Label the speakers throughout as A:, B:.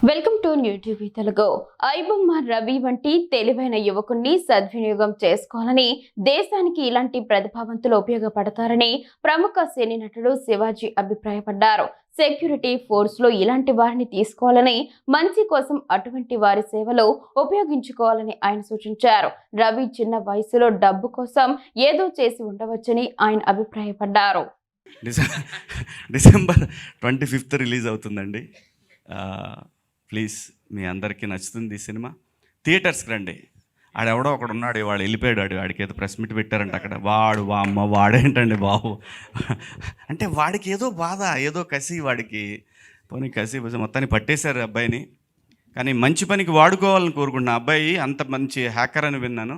A: Welcome to new TV Telugu. IBomma Ravi వంటి తెలివైన యువకుణ్ణి సద్వినియోగం చేసుకోవాలని, దేశానికి ఇలాంటి ప్రతిభావంతులు ఉపయోగపడతారని ప్రముఖ సినీ నటుడు శివాజీ అభిప్రాయపడ్డారు. సెక్యూరిటీ ఫోర్స్ లో ఇలాంటి వారిని తీసుకోవాలని, మంచి కోసం అటువంటి వారి సేవలు ఉపయోగించుకోవాలని ఆయన సూచించారు. రవి చిన్న వయసులో డబ్బు కోసం ఏదో చేసి ఉండవచ్చని ఆయన అభిప్రాయపడ్డారు.
B: డిసెంబర్ 25th రిలీజ్ అవుతుందండి. ప్లీజ్ మీ అందరికీ నచ్చుతుంది ఈ సినిమా. థియేటర్స్కి రండి. ఆడెవడో ఒకడు ఉన్నాడు, వాడు వెళ్ళిపోయాడు. వాడికి ఏదో ప్రెస్ మీట్ పెట్టారంట అక్కడ. వాడేంటండి బాబు అంటే వాడికి ఏదో బాధ, ఏదో కసి, వాడికి పోనీ కసి మొత్తాన్ని పట్టేశారు అబ్బాయిని. కానీ మంచి పనికి వాడుకోవాలని కోరుకుంటున్నా. అబ్బాయి అంత మంచి హ్యాకర్ అని విన్నాను.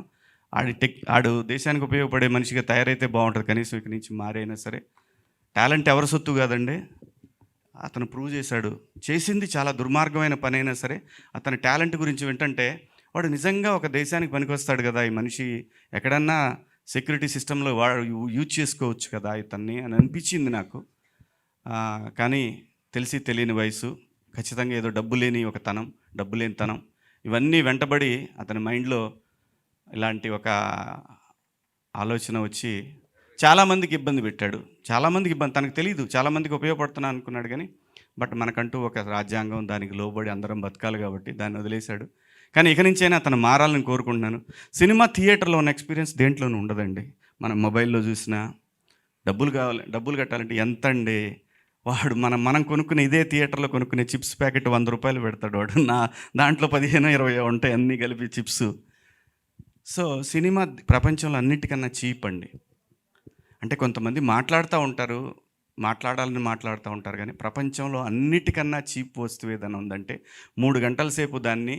B: ఆడు దేశానికి ఉపయోగపడే మనిషిగా తయారైతే బాగుంటుంది. కనీసం ఇక్కడి నుంచి మారైనా సరే. టాలెంట్ ఎవరి సొత్తు కాదండి. అతను ప్రూవ్ చేశాడు. చేసింది చాలా దుర్మార్గమైన పని అయినా సరే అతని టాలెంట్ గురించి వింటుంటే వాడు నిజంగా ఒక దేశానికి పనికొస్తాడు కదా, ఈ మనిషి ఎక్కడన్నా సెక్యూరిటీ సిస్టంలో వాడు యూజ్ చేసుకోవచ్చు కదా ఇతన్ని అని అనిపించింది నాకు. కానీ తెలిసి తెలియని వయసు, ఖచ్చితంగా ఏదో డబ్బు లేని తనం ఇవన్నీ వెంటబడి అతని మైండ్లో ఇలాంటి ఒక ఆలోచన వచ్చి చాలామందికి ఇబ్బంది పెట్టాడు. తనకు తెలియదు, చాలామందికి ఉపయోగపడుతున్నా అనుకున్నాడు. కానీ బట్ మనకంటూ ఒక రాజ్యాంగం, దానికి లోబడి అందరం బతకాలి కాబట్టి దాన్ని వదిలేశాడు. కానీ ఇక నుంచైనా అతను మారాలని కోరుకుంటున్నాను. సినిమా థియేటర్లో ఉన్న ఎక్స్పీరియన్స్ దేంట్లోనూ ఉండదండి. మనం మొబైల్లో చూసినా డబ్బులు కట్టాలంటే ఎంత అండి. వాడు మనం కొనుక్కునే ఇదే థియేటర్లో కొనుక్కునే చిప్స్ ప్యాకెట్ 100 రూపాయలు పెడతాడు వాడు. దాంట్లో 15-20 ఉంటాయి అన్నీ కలిపి చిప్స్. సో సినిమా ప్రపంచంలో అన్నిటికన్నా చీప్ అండి. అంటే కొంతమంది మాట్లాడాలని మాట్లాడుతూ ఉంటారు. కానీ ప్రపంచంలో అన్నిటికన్నా చీప్ వస్తువు ఏదైనా ఉందంటే 3 గంటల సేపు దాన్ని,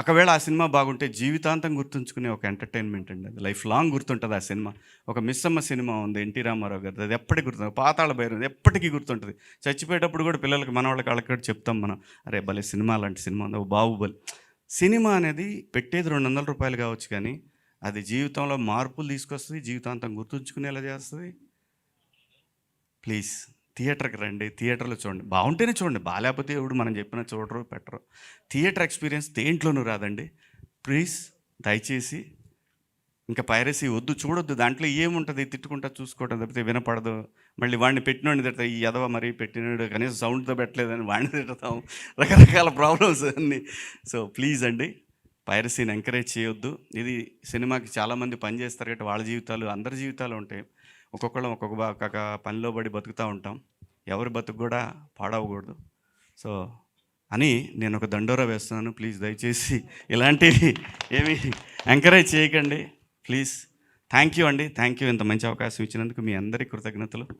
B: ఒకవేళ ఆ సినిమా బాగుంటే జీవితాంతం గుర్తుంచుకునే ఒక ఎంటర్టైన్మెంట్ అండి. అది లైఫ్ లాంగ్ గుర్తుంటుంది ఆ సినిమా. ఒక మిస్సమ్మ సినిమా ఉంది ఎన్టీ రామారావు గారు, అది ఎప్పటికీ గుర్తుంది. పాతాళ భైరవి ఎప్పటికీ గుర్తుంటుంది. చచ్చిపోయేటప్పుడు కూడా పిల్లలకి, మనవాళ్ళకి వాళ్ళకి చెప్తాం మనం, అరే భలే సినిమా, అలాంటి సినిమా ఉంది, బాహుబలి. సినిమా అనేది పెట్టేది 200 రూపాయలు కావచ్చు, కానీ అది జీవితంలో మార్పులు తీసుకొస్తుంది, జీవితాంతం గుర్తుంచుకునేలా చేస్తుంది. ప్లీజ్ థియేటర్కి రండి, థియేటర్లో చూడండి. బాగుంటేనే చూడండి, బాగాలేకపోతే ఎవడు మనం చెప్పిన చూడరు పెట్టరు. థియేటర్ ఎక్స్పీరియన్స్ దేంట్లోనూ రాదండి. ప్లీజ్ దయచేసి ఇంకా పైరసీ వద్దు, చూడొద్దు. దాంట్లో ఏముంటుంది, తిట్టుకుంటా చూసుకోవడం తప్పితే వినపడదు. మళ్ళీ వాడిని పెట్టినోడిని తిడతా, ఈ ఎదవ మరీ పెట్టినాడు కనీసం సౌండ్తో పెట్టలేదని వాడిని తిడతాం, రకరకాల ప్రాబ్లమ్స్ అన్నీ. సో ప్లీజ్ అండి, పైరసీని ఎంకరేజ్ చేయొద్దు. ఇది సినిమాకి చాలామంది పని చేస్తారు కాబట్టి వాళ్ళ జీవితాలు, అందరి జీవితాలు ఉంటాయి. ఒక్కొక్కళ్ళం ఒక్కొక్క పనిలో పడి బతుకుతూ ఉంటాం. ఎవరి బతుకు కూడా పాడవకూడదు. సో అని నేను ఒక దండోరా వేస్తున్నాను. ప్లీజ్ దయచేసి ఇలాంటివి ఏమీ ఎంకరేజ్ చేయకండి ప్లీజ్. థ్యాంక్ యూ అండి, థ్యాంక్ యూ. ఇంత మంచి అవకాశం ఇచ్చినందుకు మీ అందరికీ కృతజ్ఞతలు.